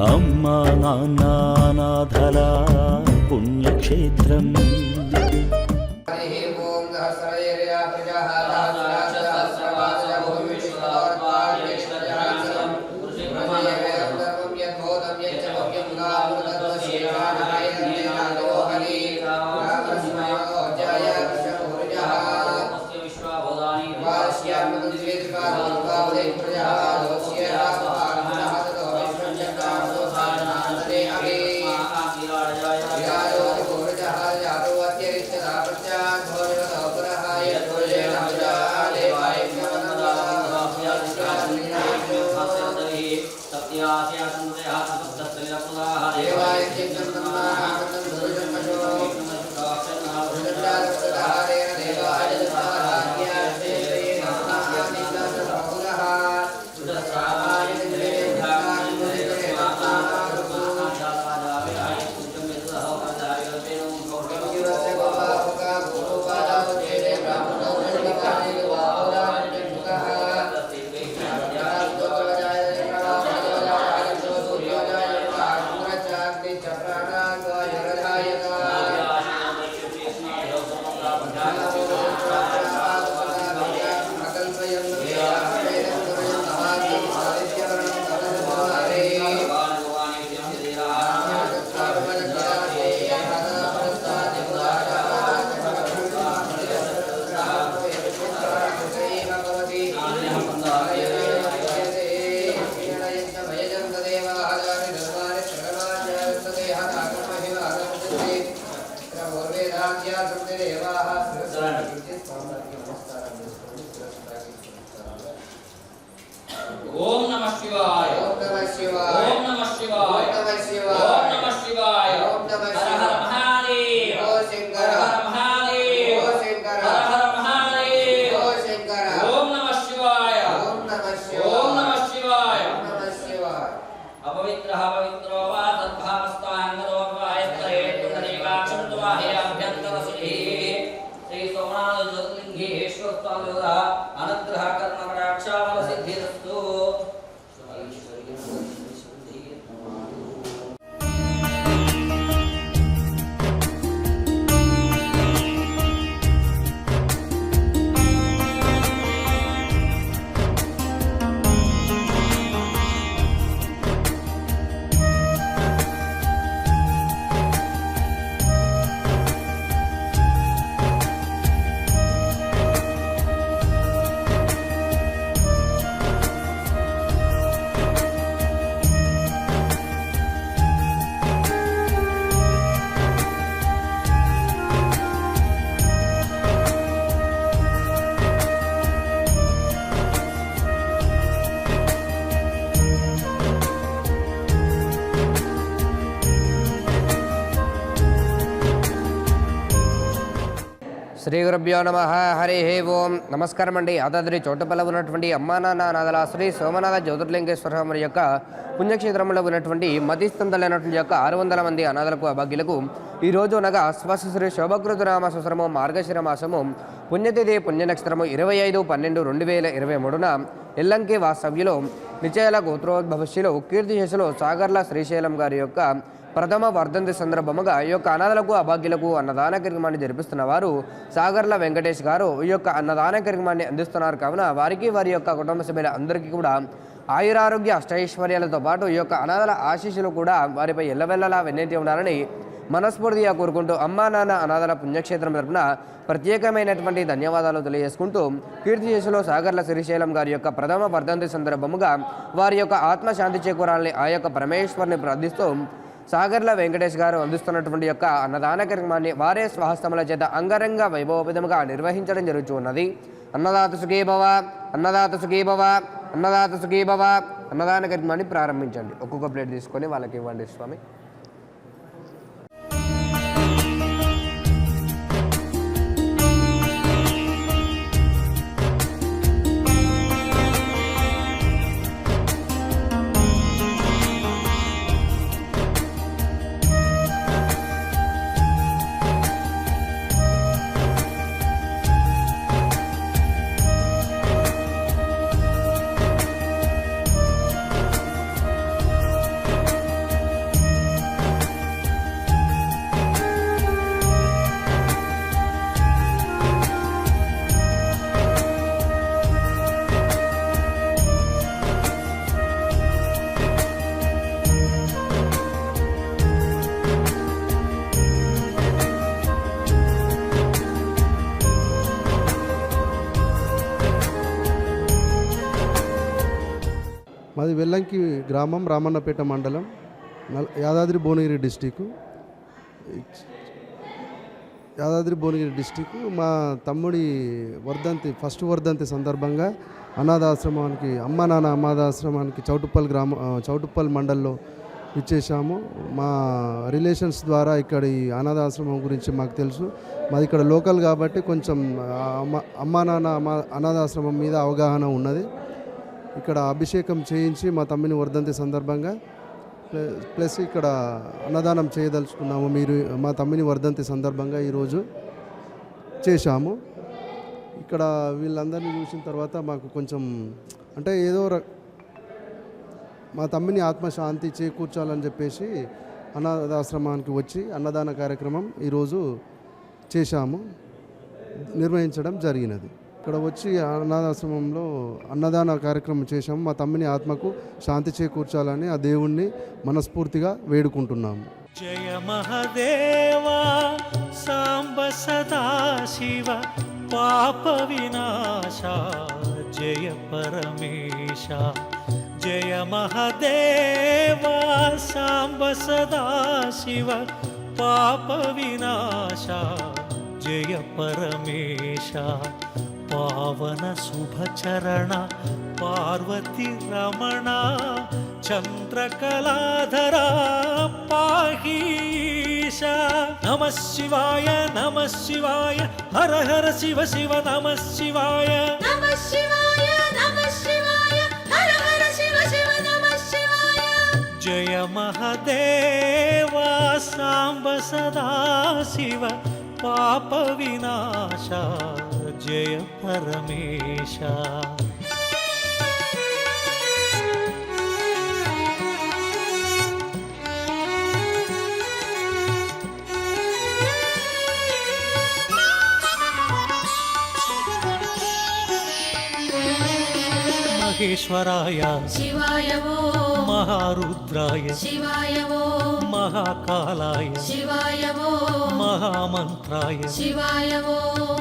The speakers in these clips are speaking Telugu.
అమ్మా నాన్న అనాథల పుణ్యక్షేత్రం. ఓం నమః శివాయ ఓం నమః శివాయ ఓం నమః శివాయ ఓం నమః శివాయ ఓం నమః శివాయ ఓం నమః శివాయ హర మహాదేవ్ ఓ శంకర హర మహాదేవ్ ఓ శంకర హర మహాదేవ్ ఓ శంకర ఓం నమః శివాయ ఓం నమః శివాయ ఓం నమః శివాయ ఓం నమః శివాయ అపవిత్రః పవిత్రో వా తద్భావస్తాంగదో వాయత్రే పుండరీకాక్షం త్వాహే అభ్యంతర సుధీ శ్రీ సోమనాథ జ్యోతిర్లింగేశ్వర అనుగ్రహ కర్మకటాక్షామల సిద్ధిరస్తు. శ్రీ గురుభ్యో నమః. హరి ఓం. నమస్కారం అండి. యాదాద్రి చోటపల్ల ఉన్నటువంటి అమ్మా నాన్న అనాథల శ్రీ సోమనాథ జ్యోతిర్లింగేశ్వర స్వామి యొక్క పుణ్యక్షేత్రంలో ఉన్నటువంటి మధ్యస్థంతులైనటువంటి యొక్క 600 మంది అనాథలకు అభాగ్యులకు ఈరోజు అనగా శ్రీ శోభకృతనామ సంవత్సరము మార్గశిర మాసము పుణ్యతిథి పుణ్యనక్షత్రము 25/12/2023న ఎల్లంకి వాస్తవ్యులు నిచయల గోత్రోద్భవశిలో కీర్తిశేషులు సాగర్ల శ్రీశైలం గారి యొక్క ప్రథమ వర్ధంతి సందర్భముగా ఈ యొక్క అనాథలకు అభాగ్యులకు అన్నదాన కార్యక్రమాన్ని జరిపిస్తున్న వారు సాగర్ల వెంకటేష్ గారు ఈ యొక్క అన్నదాన కార్యక్రమాన్ని అందిస్తున్నారు. కావున వారికి వారి యొక్క కుటుంబ సభ్యుల అందరికీ కూడా ఆయురారోగ్య అష్టైశ్వర్యాలతో పాటు ఈ యొక్క అనాథల ఆశీస్సులు కూడా వారిపై ఎల్లవెల్లలా వెన్నెత్తి ఉండాలని మనస్ఫూర్తిగా కోరుకుంటూ అమ్మా నాన్న అనాథల పుణ్యక్షేత్రం తరపున ప్రత్యేకమైనటువంటి ధన్యవాదాలు తెలియజేసుకుంటూ కీర్తిశేషులు సాగర్ల శ్రీశైలం గారి యొక్క ప్రథమ వర్ధంతి సందర్భముగా వారి యొక్క ఆత్మశాంతి చేకూరాలని ఆ యొక్క పరమేశ్వరుని ప్రార్థిస్తూ సాగర్ల వెంకటేష్ గారు అందిస్తున్నటువంటి యొక్క అన్నదాన కార్యక్రమాన్ని వారే స్వహస్తముల చేత అంగరంగ వైభవపేతంగా నిర్వహించడం జరుగుతున్నది. అన్నదాత సుఖీభవ, అన్నదాత సుఖీభవ, అన్నదాత సుఖీభవ. అన్నదాన కార్యక్రమాన్ని ప్రారంభించండి. ఒక్కొక్క ప్లేట్ తీసుకొని వాళ్ళకి ఇవ్వండి స్వామి. మాది వెల్లంకి గ్రామం, రామన్నపేట మండలం, యాదాద్రి భువనగిరి డిస్టిక్. మా తమ్ముడి ఫస్ట్ వర్ధంతి సందర్భంగా అనాథాశ్రమానికి, అమ్మా నాన్న అనాథాశ్రమానికి చౌటుప్పల్ మండల్లో ఇచ్చేసాము. మా రిలేషన్స్ ద్వారా ఇక్కడ ఈ అనాథాశ్రమం గురించి మాకు తెలుసు. మాది ఇక్కడ లోకల్ కాబట్టి కొంచెం అమ్మా నాన్న అనాథాశ్రమం మీద అవగాహన ఉన్నది. ఇక్కడ అభిషేకం చేయించి మా తమ్మిని వర్ధంతి సందర్భంగా ప్లస్ ఇక్కడ అన్నదానం చేయదలుచుకున్నాము. మా తమ్మిని వర్ధంతి సందర్భంగా ఈరోజు చేశాము. ఇక్కడ వీళ్ళందరినీ చూసిన తర్వాత మాకు కొంచెం అంటే మా తమ్మిని ఆత్మశాంతి చేకూర్చాలని చెప్పేసి అనాథాశ్రమానికి వచ్చి అన్నదాన కార్యక్రమం ఈరోజు నిర్వహించడం జరిగినది. ఇక్కడ వచ్చి అనాథాశ్రమంలో అన్నదాన కార్యక్రమం చేశాము. మా తమ్మిని ఆత్మకు శాంతి చేకూర్చాలని ఆ దేవుణ్ణి మనస్ఫూర్తిగా వేడుకుంటున్నాము. జయ మహదేవా సాంబ సదా శివ పాప వినాశ జయ పరమేశ. జయ మహదేవా సాంబ సదా శివ పాప వినాశ జయ పరమేశ. పావన శుభచరణ పార్వతి రమణ చంద్రకళాధర పాహీశ. నమ శివాయ నమ శివాయ హర హర శివ శివ నమ శివాయ. నమ శివాయ నమ శివాయ హర హర శివ శివ నమ శివాయ. జయ మహదేవా సాంబ సదా శివ పాప వినాశ జయ పరమేశ. మహేశ్వరాయ శివాయ ఓ మహారుద్రాయ శివాయ ఓ మహాకాలాయ శివాయ ఓ మహామంత్రాయ శివాయ ఓ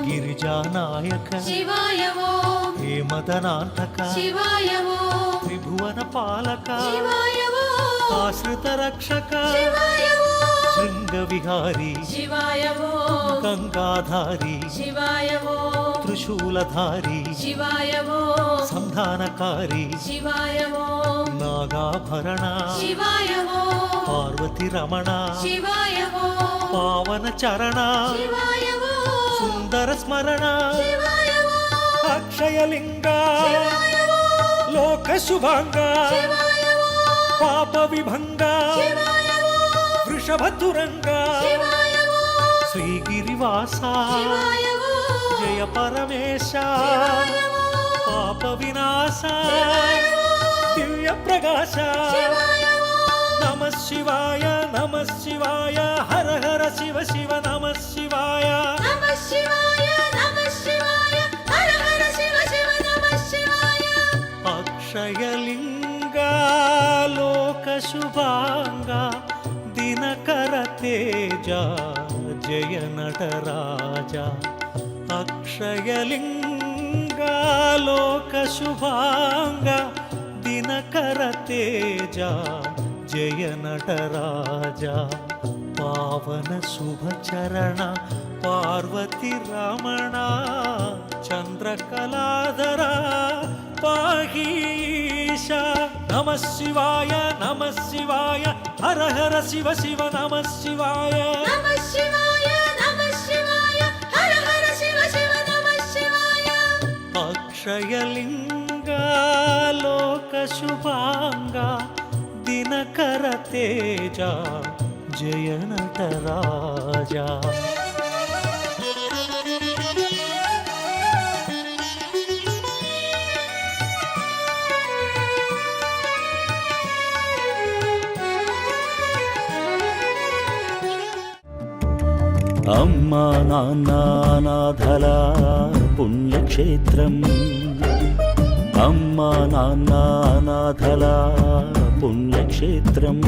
గిరిజానాయక శివాయ ఓ హేమదనాంతక శివాయ ఓ త్రిభువన పాలక శివాయ ఓ ఆశ్రిత రక్షక శివాయ ఓ శృంగ విహారీ శివాయ ఓ గంగాధారి శివాయ ఓ త్రిశూలధారి శివాయ ఓ సంధానకారి శివాయ ఓ నాగాభరణ శివాయ ఓ పార్వతి రమణ శివాయ ఓ పావన చరణ శివాయ ఓ సుందర స్మరణ శివాయ ఓ అక్షయలింగ శివాయ ఓ లోక శుభాంగ శివాయ ఓ పాప విభంగ శివాయ ఓ వృషభతురంగ శివాయ ఓ శ్రీగిరివాస శివాయ ఓ జయ పరమేశ శివాయ ఓ పాప వినాశ శివాయ ఓ దివ్య ప్రకాశ. శివాయ ఓ నమ శివాయ నమ శివాయ హర హర శివ శివ నమ శివాయ. నమ శివాయ నమ శివాయ హర హర శివ శివ నమ శివాయ. అక్షయలింగ లోక శుభాంగ దినకర తేజ జయ నటరాజ. అక్షయలింగ లోక శుభాంగ దినకర తేజ జయ నటరాజ. పావన శుభచరణ పార్వతి రమణ చంద్రకళాధర పాహీశ. నమ శివాయ నమ శివాయ హర హర శివ శివ నమ శివాయ. నమ శివాయ నమ శివాయ హర హర శివ శివ నమ శివాయ. అక్షయలింగ లోక శుభాంగ దినకర తేజ జయ నటరాజ. అమ్మా నాన్న అనాథల పుణ్యక్షేత్రం. అమ్మా నాన్న అనాథల పుణ్యక్షేత్రం.